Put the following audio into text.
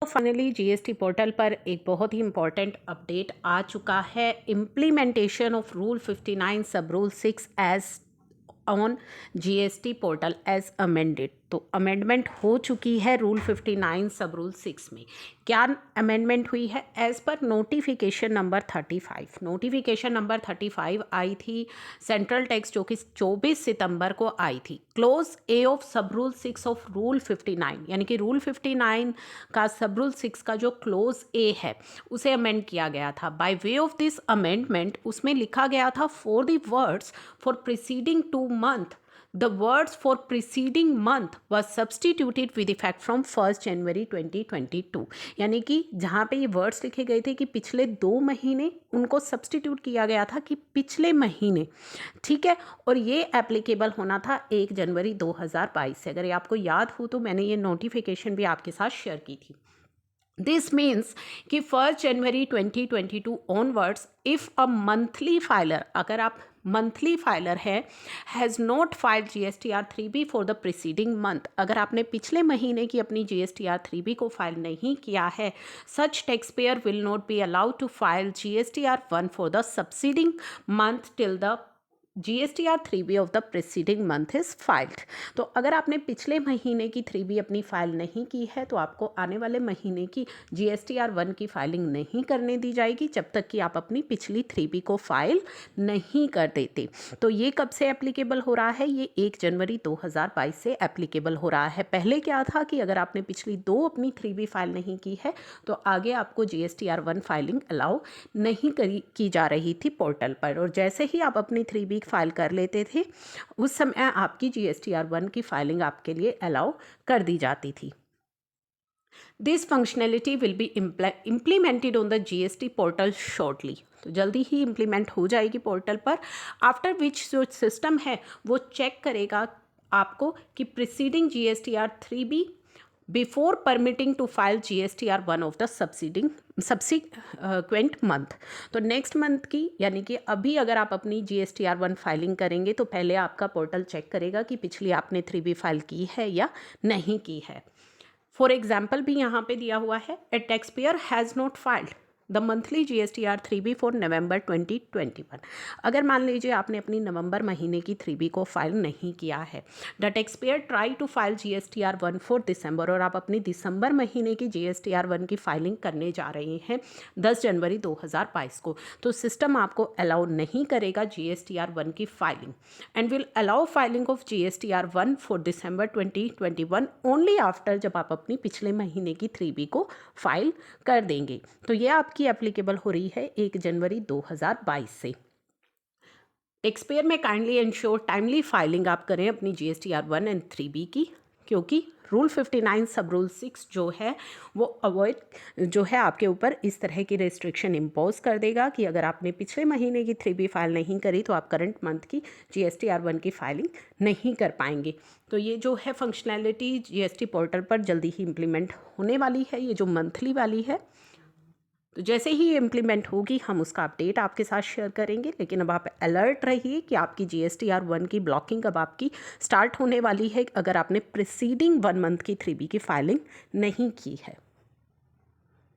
तो finally GST portal पर एक बहुत ही इम्पॉर्टेंट अपडेट आ चुका है। Implementation of rule 59 sub rule 6 as on GST portal as amended. तो अमेंडमेंट हो चुकी है रूल 59 सब रूल 6 में। क्या अमेंडमेंट हुई है? एज पर नोटिफिकेशन नंबर 35। नोटिफिकेशन नंबर 35 आई थी सेंट्रल टैक्स, जो कि 24 सितंबर को आई थी। क्लोज ए ऑफ सब रूल 6 ऑफ रूल 59, यानी कि रूल 59 का सब रूल 6 का जो क्लोज ए है उसे अमेंड किया गया था। By way of this amendment उसमें लिखा गया था for the words for preceding 2 month, the words for preceding month was substituted with effect from 1st January 2022। यानी कि जहाँ पे ये वर्ड्स लिखे गए थे कि पिछले 2 महीने, उनको सब्सटीट्यूट किया गया था कि पिछले महीने। ठीक है, और ये एप्लीकेबल होना था 1 जनवरी 2022 से। अगर ये आपको याद हो तो मैंने ये नोटिफिकेशन भी आपके साथ शेयर की थी। दिस मीन्स कि 1 जनवरी 2022 onwards if a monthly filer, अगर आप मंथली फाइलर है, has not filed GSTR 3B for the preceding month, अगर आपने पिछले महीने की अपनी GSTR 3B को फाइल नहीं किया है, such tax payer will not be allowed to file GSTR 1 for the subsiding month till the GSTR 3B of the preceding month is filed. तो अगर आपने पिछले महीने की 3B अपनी फाइल नहीं की है तो आपको आने वाले महीने की GSTR 1 की फाइलिंग नहीं करने दी जाएगी जब तक कि आप अपनी पिछली 3B को फाइल नहीं कर देते। तो ये कब से एप्लीकेबल हो रहा है? ये 1 जनवरी 2022 से एप्लीकेबल हो रहा है। पहले क्या था कि अगर आपने पिछली 2 अपनी 3B फाइल नहीं की है तो आगे आपको GSTR 1 फाइलिंग अलाउ नहीं की जा रही थी पोर्टल पर, और जैसे ही आप अपनी 3B फाइल कर लेते थे उस समय आपकी GSTR 1 की फाइलिंग आपके लिए अलाउ कर दी जाती थी। This functionality will be implemented on the GST portal shortly. तो जल्दी ही इम्प्लीमेंट हो जाएगी पोर्टल पर। आफ्टर विच जो सिस्टम है वो चेक करेगा आपको कि preceding GSTR 3B before permitting to file GSTR 1 of the subsequent month. तो नेक्स्ट मंथ की, यानी कि अभी अगर आप अपनी GSTR 1 फाइलिंग करेंगे तो पहले आपका पोर्टल चेक करेगा कि पिछली आपने 3B फाइल की है या नहीं की है। फॉर एग्जाम्पल भी यहाँ पे दिया हुआ है, a tax payer has not filed the monthly GSTR 3B for November 2021। अगर मान लीजिए आपने अपनी नवंबर महीने की 3B को फाइल नहीं किया है, the tax payer try to file GSTR 1 for December, और आप अपनी दिसंबर महीने की GSTR 1 की फाइलिंग करने जा रहे हैं 10 जनवरी 2022 को, तो सिस्टम आपको अलाउ नहीं करेगा GSTR 1 की filing and will allow filing of GSTR 1 for December 2021 only after, जब आप अपनी पिछले महीने की 3B को फाइल कर देंगे। तो ये आपकी एप्लीकेबल हो रही है 1 जनवरी 2022 से। टैक्स पेयर में काइंडली इंश्योर टाइमली फाइलिंग आप करें अपनी GSTR 1 एंड 3B की, क्योंकि रूल 59 सब रूल 6 जो है वो अवॉइड जो है आपके ऊपर इस तरह की रेस्ट्रिक्शन इम्पोज कर देगा कि अगर आपने पिछले महीने की 3B फाइल नहीं करी तो आप करंट मंथ की GSTR 1 की फाइलिंग नहीं कर पाएंगे। तो ये जो है फंक्शनैलिटी GST पोर्टल पर जल्दी ही इम्प्लीमेंट होने वाली है, ये जो मंथली वाली है। तो जैसे ही ये इम्प्लीमेंट होगी हम उसका अपडेट आपके साथ शेयर करेंगे, लेकिन अब आप अलर्ट रहिए कि आपकी GSTR 1 की ब्लॉकिंग अब आपकी स्टार्ट होने वाली है अगर आपने प्रीसीडिंग 1 मंथ की 3B की फाइलिंग नहीं की है।